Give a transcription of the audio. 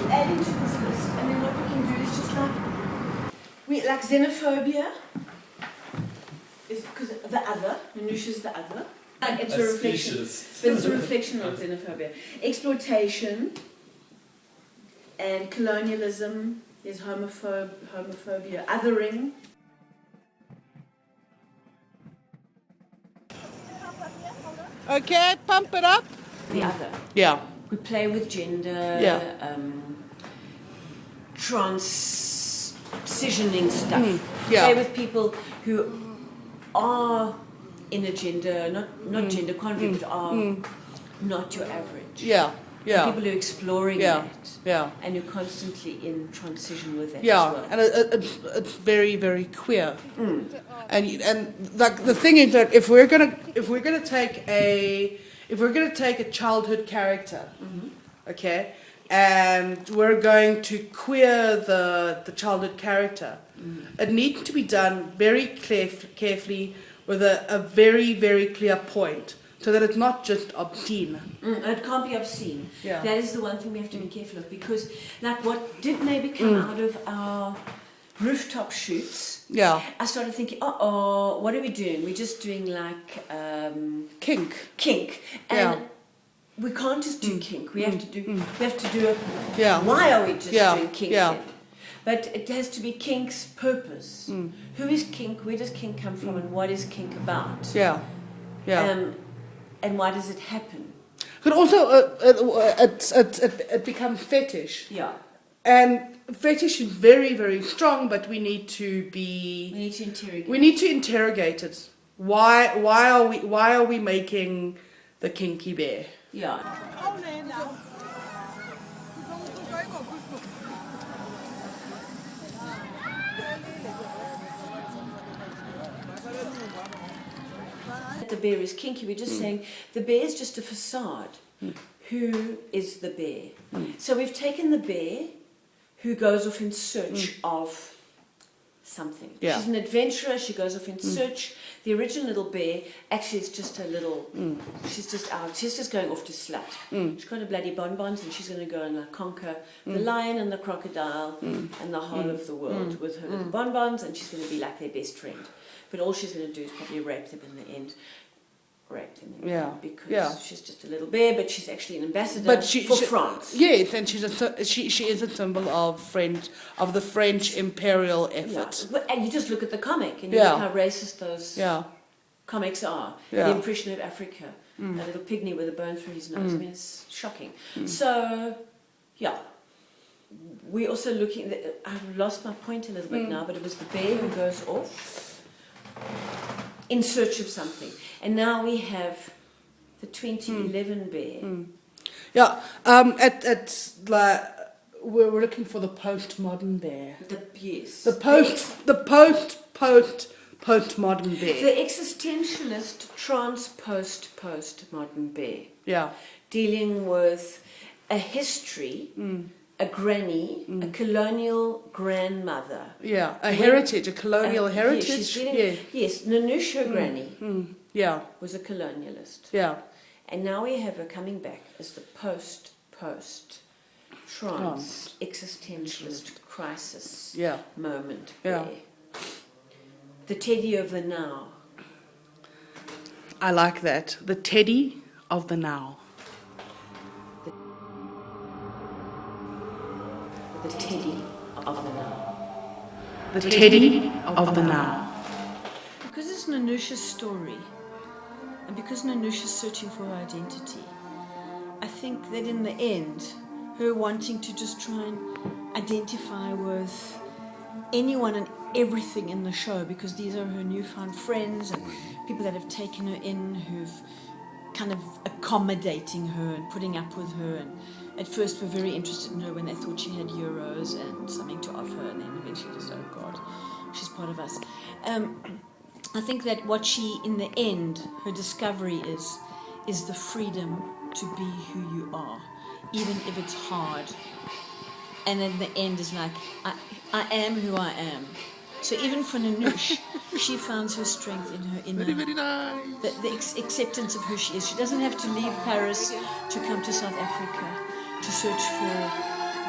adding to this list, and then what we can do is just like xenophobia is because the other. Nounouche is the other. Like it's a reflection. It's a reflection on xenophobia, exploitation, and colonialism. There's homophobia, othering. Okay, pump it up. The other. Yeah. We play with gender. Yeah. Transitioning stuff. Yeah. Play with people who are in a gender, not gender conflict, but are not your average. Yeah. Yeah. And people who are exploring that. Yeah. And who are constantly in transition with it Yeah, as well. and it's very, very queer. And like the thing is that if we're gonna take a childhood character, okay, and we're going to queer the childhood character, it needs to be done very carefully with a very, very clear point, so that it's not just obscene. It can't be obscene. Yeah. That is the one thing we have to be careful of, because like what did maybe come out of our rooftop shoots, Yeah. I started thinking, what are we doing? We're just doing like Kink. and we can't just do kink. We have to do it. Yeah. Why are we just doing kink? Yeah. then? But it has to be kink's purpose. Who is kink? Where does kink come from? And what is kink about? Yeah. Yeah. And why does it happen? But also, it becomes fetish. Yeah. And fetish is very, very strong, but we need to interrogate. We need to interrogate it. Why are we making the kinky bear? Yeah. The bear is kinky. We're just saying the bear is just a facade. Who is the bear? So we've taken the bear who goes off in search of something. Yeah. She's an adventurer. She goes off in search. The original little bear actually is just a little. She's just out. She's just going off to slut. She's got her bloody bonbons, and she's going to go and conquer the lion and the crocodile and the whole of the world with her little bonbons, and she's going to be like their best friend. But all she's going to do is probably rape them in the end. Because she's just a little bear, but she's actually an ambassador for France. Yes, and she is a symbol of the French imperial effort. Yeah. And you just look at the comic and you look how racist those comics are. Yeah. The impression of Africa, a little pygmy with a bone through his nose. I mean, it's shocking. So, we're also looking. I've lost my point a little bit now, but it was the bear who goes off in search of something. And now we have the 2011 bear. Yeah, we're looking for the postmodern bear. The postmodern bear. The existentialist postmodern bear. Yeah. Dealing with a history, a granny, a colonial grandmother. Yeah, a colonial heritage. Yes, Nounouche, her granny, was a colonialist. Yeah. And now we have her coming back as the post-trans existentialist crisis moment. Yeah. The Teddy of the now. I like that. The Teddy of the now. The Teddy of the now. The Teddy of the now. Because it's Nounouche's story, and because Nounouche is searching for her identity, I think that in the end, her wanting to just try and identify with anyone and everything in the show, because these are her newfound friends and people that have taken her in, who've kind of accommodating her and putting up with her, and at first were very interested in her when they thought she had euros and something to offer, and then eventually just, oh God, she's part of us. I think that what she, in the end, her discovery is the freedom to be who you are, even if it's hard. And in the end is like, I am who I am. So even for Nounouche, she finds her strength in her inner, very nice. the acceptance of who she is. She doesn't have to leave Paris to come to South Africa to search for